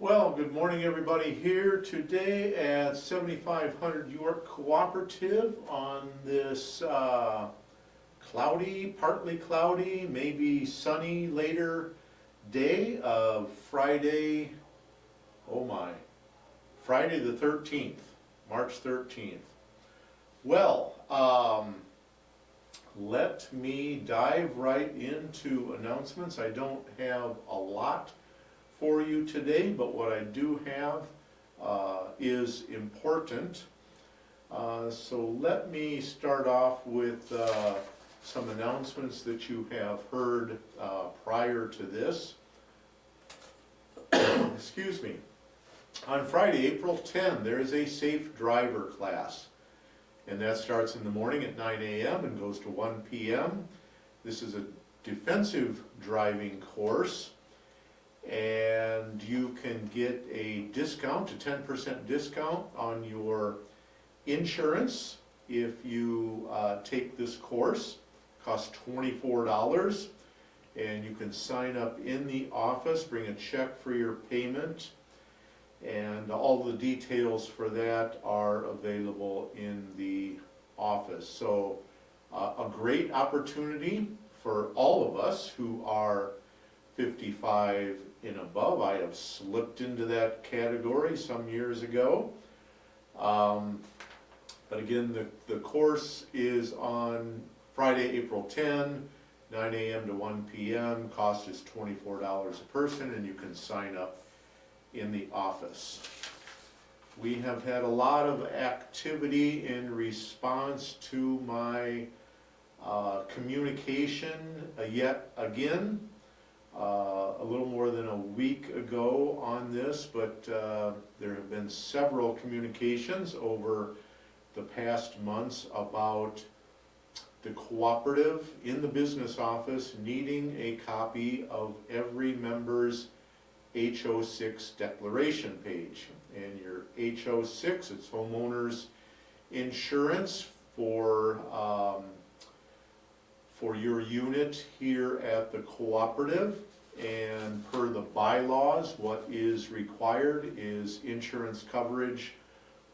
Well, good morning, everybody, here today at 7500 York Cooperative on this cloudy, partly cloudy, maybe sunny later day of Friday, oh my, Friday the 13th, March 13th. Well, let me dive right into announcements. I don't have a lot for you today, but what I do have is important. So let me start off with some announcements that you have heard prior to this. Excuse me. On Friday, April 10, there is a safe driver class, and that starts in the morning at 9 a.m. and goes to 1 p.m. This is a defensive driving course, and you can get a discount, a 10% discount on your insurance if you take this course. It costs $24, and you can sign up in the office, bring a check for your payment, and all the details for that are available in the office. So a great opportunity for all of us who are 55 and above. I have slipped into that category some years ago. But again, the course is on Friday, April 10, 9 a.m. to 1 p.m. Cost is $24 a person, and you can sign up in the office. We have had a lot of activity in response to my communication yet again. A little more than a week ago on this, but there have been several communications over the past months about the cooperative in the business office needing a copy of every member's HO6 declaration page. And your HO6, it's homeowners insurance for your unit here at the cooperative. And per the bylaws, what is required is insurance coverage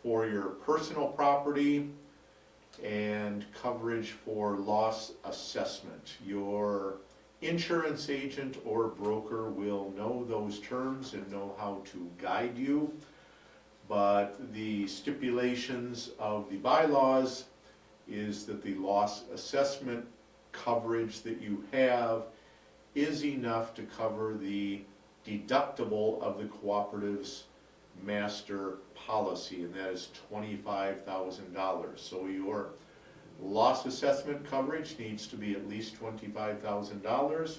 for your personal property and coverage for loss assessment. Your insurance agent or broker will know those terms and know how to guide you, but the stipulations of the bylaws is that the loss assessment coverage that you have is enough to cover the deductible of the cooperative's master policy, and that is $25,000. So your loss assessment coverage needs to be at least $25,000,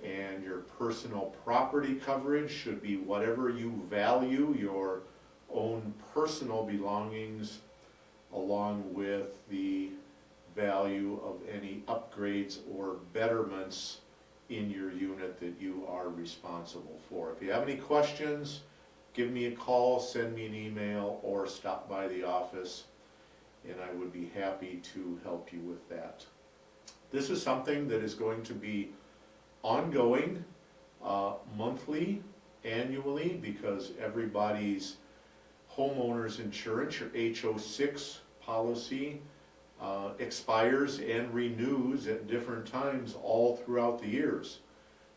and your personal property coverage should be whatever you value your own personal belongings, along with the value of any upgrades or betterments in your unit that you are responsible for. If you have any questions, give me a call, send me an email, or stop by the office, and I would be happy to help you with that. This is something that is going to be ongoing, monthly, annually, because everybody's homeowner's insurance, your HO6 policy, expires and renews at different times all throughout the years.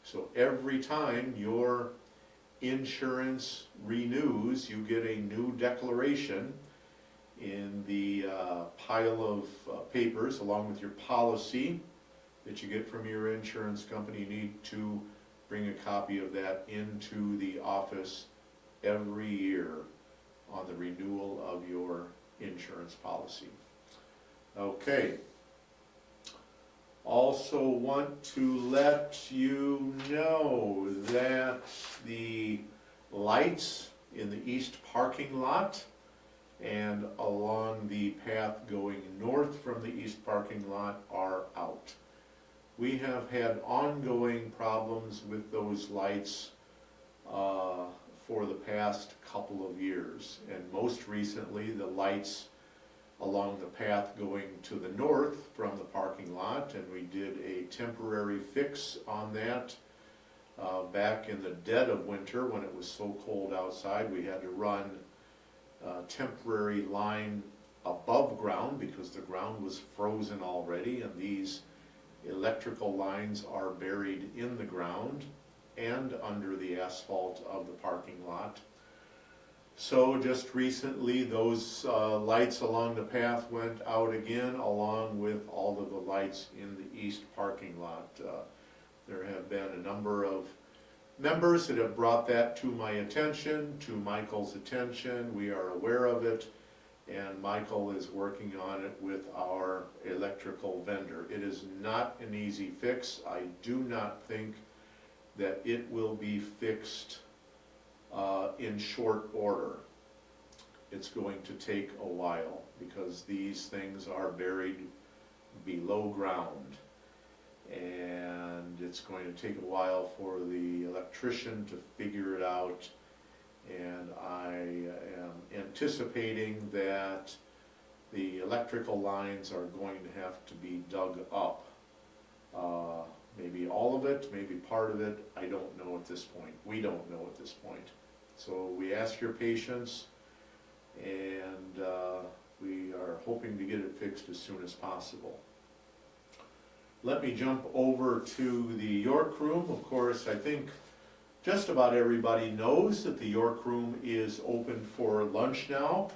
So every time your insurance renews, you get a new declaration in the pile of papers along with your policy that you get from your insurance company. You need to bring a copy of that into the office every year on the renewal of your insurance policy. Okay. Also want to let you know that the lights in the east parking lot and along the path going north from the east parking lot are out. We have had ongoing problems with those lights for the past couple of years, and most recently the lights along the path going to the north from the parking lot, and we did a temporary fix on that Back in the dead of winter, when it was so cold outside, we had to run temporary line above ground because the ground was frozen already, and these electrical lines are buried in the ground and under the asphalt of the parking lot. So just recently, those lights along the path went out again, along with all of the lights in the east parking lot. There have been a number of members that have brought that to my attention, to Michael's attention. We are aware of it, and Michael is working on it with our electrical vendor. It is not an easy fix. I do not think that it will be fixed in short order. It's going to take a while because these things are buried below ground, and it's going to take a while for the electrician to figure it out, and I am anticipating that the electrical lines are going to have to be dug up. Maybe all of it, maybe part of it, I don't know at this point. We don't know at this point. So we ask your patience, and we are hoping to get it fixed as soon as possible. Let me jump over to the York Room. Of course, I think just about everybody knows that the York Room is open for lunch now,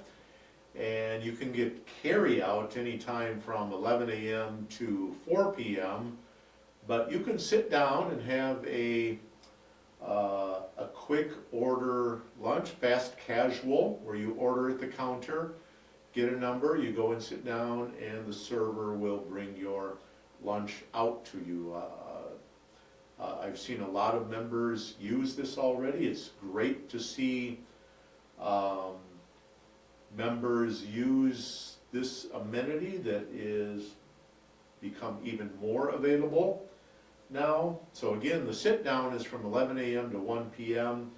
and you can get carry out anytime from 11 a.m. to 4 p.m., but you can sit down and have a quick order lunch, fast casual, where you order at the counter, get a number, you go and sit down, and the server will bring your lunch out to you. I've seen a lot of members use this already. It's great to see members use this amenity that is become even more available now. So again, the sit down is from 11 a.m. to 1 p.m.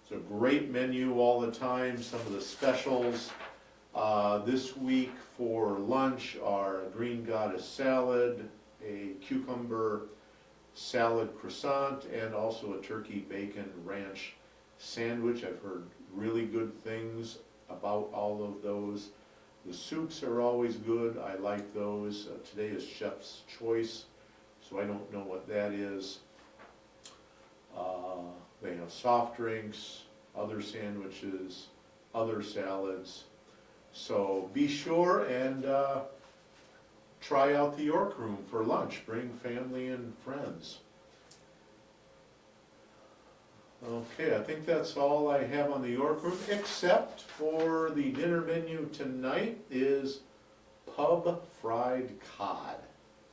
It's a great menu all the time. Some of the specials this week for lunch are a green goddess salad, a cucumber salad croissant, and also a turkey bacon ranch sandwich. I've heard really good things about all of those. The soups are always good. I like those. Today is Chef's Choice, so I don't know what that is. They have soft drinks, other sandwiches, other salads. So be sure and try out the York Room for lunch. Bring family and friends. Okay, I think that's all I have on the York Room, except for the dinner menu tonight is pub fried cod.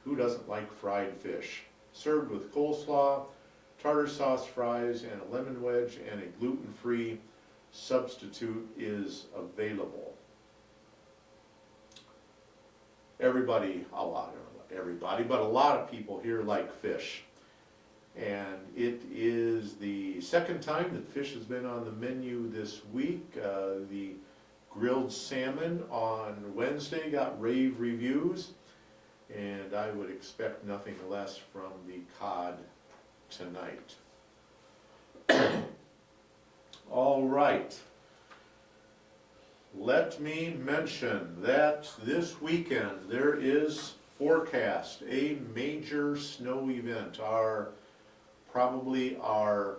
Who doesn't like fried fish? Served with coleslaw, tartar sauce fries, and a lemon wedge, and a gluten-free substitute is available. Everybody, but a lot of people here like fish. And it is the second time that fish has been on the menu this week. The grilled salmon on Wednesday got rave reviews, and I would expect nothing less from the cod tonight. All right. Let me mention that this weekend there is forecast a major snow event. Probably our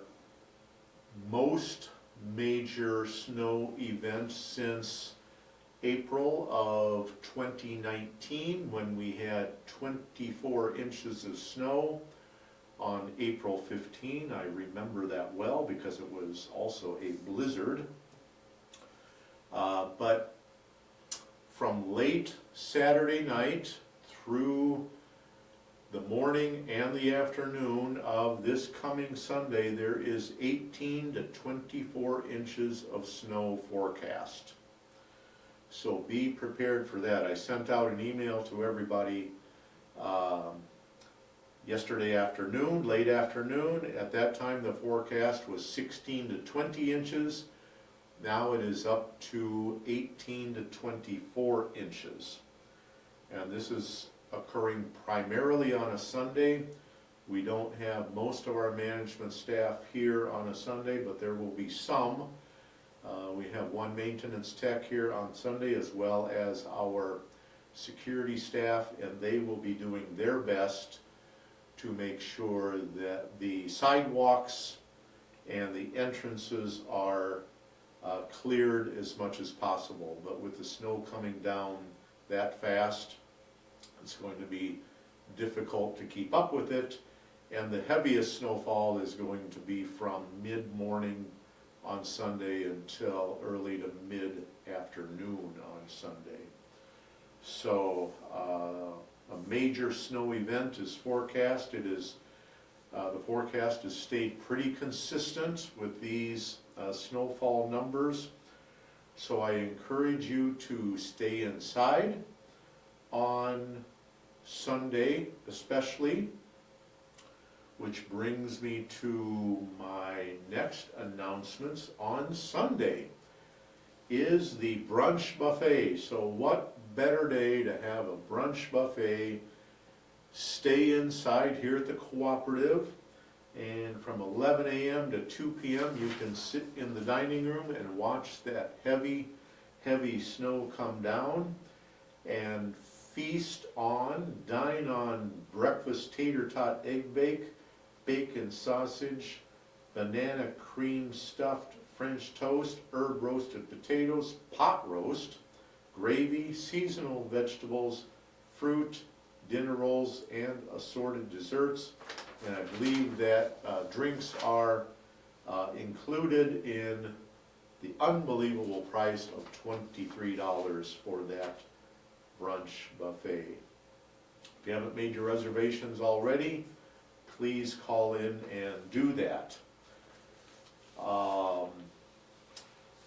most major snow event since April of 2019, when we had 24 inches of snow on April 15. I remember that well because it was also a blizzard. But from late Saturday night through the morning and the afternoon of this coming Sunday, there is 18 to 24 inches of snow forecast. So be prepared for that. I sent out an email to everybody yesterday afternoon, late afternoon. At that time the forecast was 16 to 20 inches. Now it is up to 18 to 24 inches. And this is occurring primarily on a Sunday We don't have most of our management staff here on a Sunday, but there will be some. We have one maintenance tech here on Sunday, as well as our security staff, and they will be doing their best to make sure that the sidewalks and the entrances are cleared as much as possible. But with the snow coming down that fast, it's going to be difficult to keep up with it. And the heaviest snowfall is going to be from mid-morning on Sunday until early to mid-afternoon on Sunday. So a major snow event is forecast. It is the forecast has stayed pretty consistent with these snowfall numbers. So I encourage you to stay inside on Sunday especially, which brings me to my next announcements. On Sunday is the brunch buffet. So what better day to have a brunch buffet, stay inside here at the cooperative, and from 11 a.m. to 2 p.m. you can sit in the dining room and watch that heavy snow come down and feast on, dine on breakfast tater tot egg bake, bacon sausage, banana cream stuffed French toast, herb roasted potatoes, pot roast, gravy, seasonal vegetables, fruit, dinner rolls, and assorted desserts. And I believe that drinks are included in the unbelievable price of $23 for that brunch buffet. If you haven't made your reservations already, please call in and do that.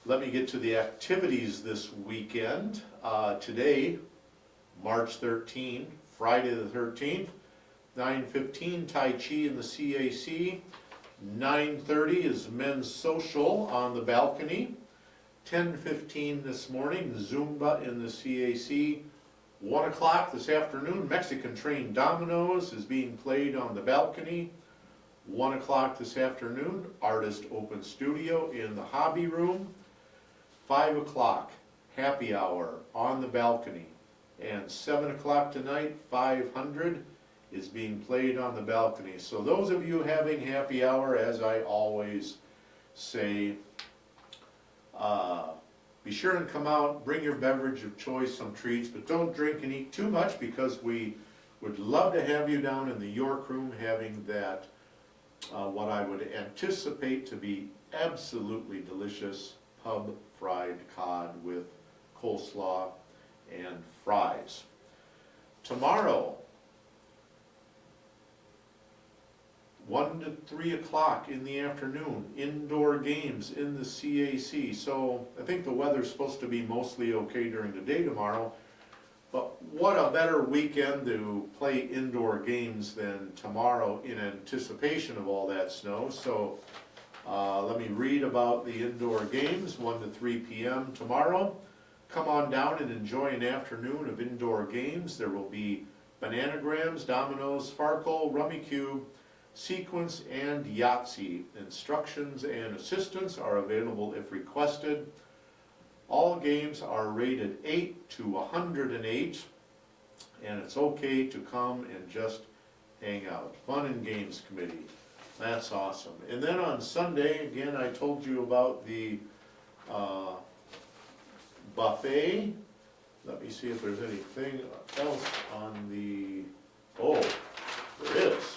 Let me get to the activities this weekend. Today, March 13, Friday the 13th, 9:15 Tai Chi in the CAC. 9:30 is men's social on the balcony. 10:15 this morning, Zumba in the CAC. 1 o'clock this afternoon, Mexican train Dominoes is being played on the balcony. 1 o'clock this afternoon, Artist Open Studio in the hobby room. 5 o'clock, happy hour on the balcony. And 7 o'clock tonight, 500 is being played on the balcony. So those of you having happy hour, as I always say, be sure and come out, bring your beverage of choice, some treats, but don't drink and eat too much, because we would love to have you down in the York Room having that, what I would anticipate to be absolutely delicious pub fried cod with coleslaw and fries. Tomorrow, 1 to 3 o'clock in the afternoon, indoor games in the CAC. So I think the weather's supposed to be mostly okay during the day tomorrow, but what a better weekend to play indoor games than tomorrow in anticipation of all that snow. So let me read about the indoor games. 1 to 3 p.m. tomorrow. Come on down and enjoy an afternoon of indoor games. There will be Bananagrams, Dominoes, Farkle, Rummy Cube, Sequence, and Yahtzee. Instructions and assistance are available if requested. All games are rated 8 to 108, and it's okay to come and just hang out. Fun and Games Committee. That's awesome. And then on Sunday, again, I told you about the buffet. Let me see if there's anything else on the, oh, there is.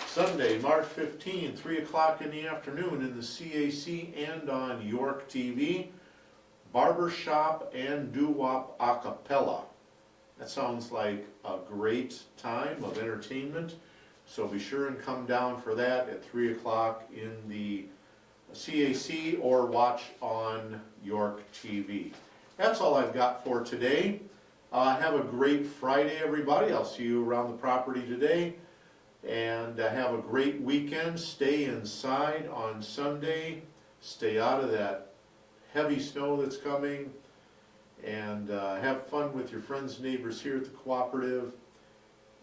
Sunday, March 15, 3 o'clock in the afternoon in the CAC and on York TV, Barbershop and Doo-Wop a cappella. That sounds like a great time of entertainment, so be sure and come down for that at 3 o'clock in the CAC or watch on York TV. That's all I've got for today. Have a great Friday, everybody. I'll see you around the property today. And have a great weekend. Stay inside on Sunday. Stay out of that heavy snow that's coming. And have fun with your friends and neighbors here at the cooperative.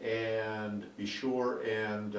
and be sure and